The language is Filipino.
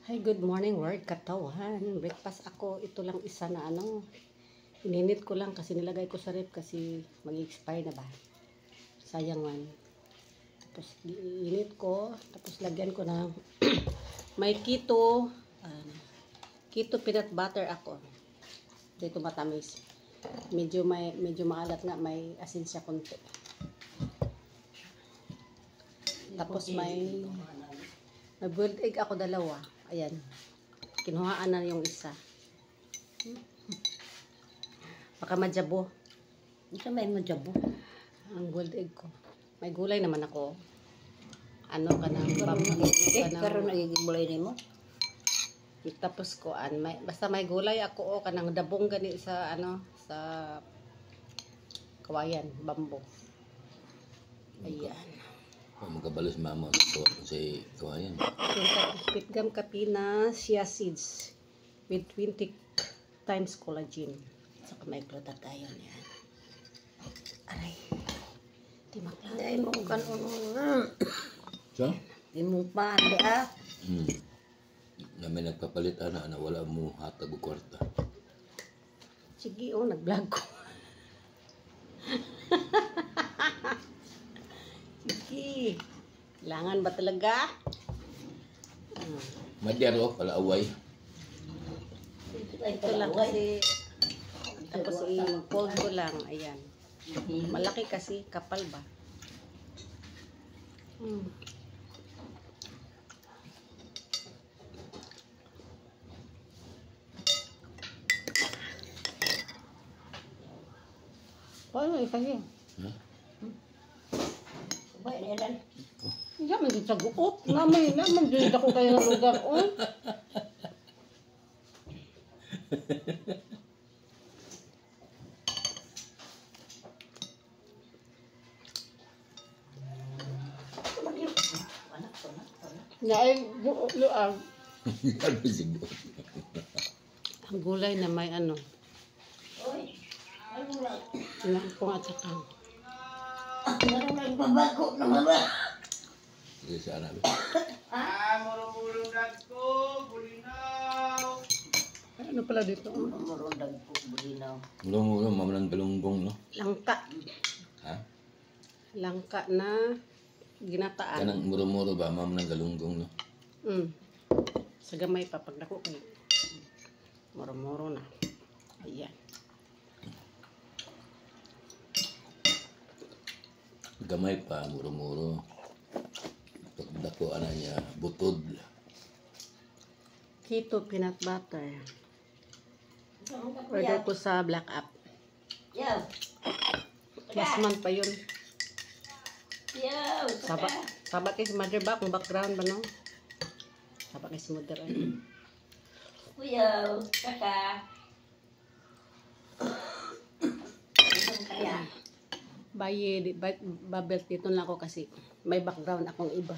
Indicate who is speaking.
Speaker 1: Hi, good morning world katawan. Breakfast ako. Ito lang isa na ininit ko lang kasi nilagay ko sa ref kasi mag-expire na ba. Sayang man. Tapos init ko, tapos lagyan ko ng may keto peanut butter ako. Dito matamis. Medyo maalat nga, may asin siya konti. Tapos may boiled egg ako dalawa. Ayan. Kinuhaan na yung isa. Baka majabo.
Speaker 2: Ito may majabo.
Speaker 1: Ang boiled egg ko. May gulay naman ako. Kanang bamboo.
Speaker 2: Karon nagiging bulay nimo.
Speaker 1: Tapos ko basta may gulay ako kanang dabong gani sa sa kawayan, bamboo. Ayan.
Speaker 3: Magkabalos mama sa kawayan.
Speaker 1: Pitgam kapina chia seeds with 20 times collagen.
Speaker 2: Saka may glutathione yan.
Speaker 1: Aray. Timakla.
Speaker 2: Dahil mo kanon.
Speaker 3: So?
Speaker 2: Di mo pa, di ah.
Speaker 3: Na may nagpapalit na wala mo hatag o kwarta.
Speaker 1: Sige, nag-vlog ko. Sige. Kailangan ba talaga?
Speaker 3: Madyaro, palaaway.
Speaker 1: Ito lang kasi tapos i-fold ko lang. Ayan. Malaki kasi, kapal ba? Paano kasi?
Speaker 2: Sabay nilan.
Speaker 1: Hindi man din sa guot. Naman din ako kayo ng lugar. Luag. Ang gulay na may
Speaker 2: Oy, ano lang.
Speaker 1: Ilang po nga saka.
Speaker 2: Meron nagbabago naman ba?
Speaker 3: Sige sa anak.
Speaker 4: Murong-murong dagko, bulinaw.
Speaker 1: Ano pala dito?
Speaker 2: Murundag ko, bulinaw.
Speaker 3: Mulong-mulong, mamanang galunggong, no?
Speaker 1: Langka.
Speaker 3: Ha?
Speaker 1: Langka na ginataan.
Speaker 3: Kanang muro-muro ba, mamanang galunggong, no?
Speaker 1: Sa gamay pa, pag dako kay moro-moro na. Ayan.
Speaker 3: Gamay pa, muro-muro. Pagdako niya, butod.
Speaker 1: Keto peanut butter. Order ko sa Black App.
Speaker 2: Yaw.
Speaker 1: Last month pa yun.
Speaker 2: Yaw.
Speaker 1: Saba kay si mother ba? Kung background ba, no? Saba kay si mother.
Speaker 2: Yaw. Kaka. Isang kaya.
Speaker 1: Babel dito lang ako kasi may background akong iba.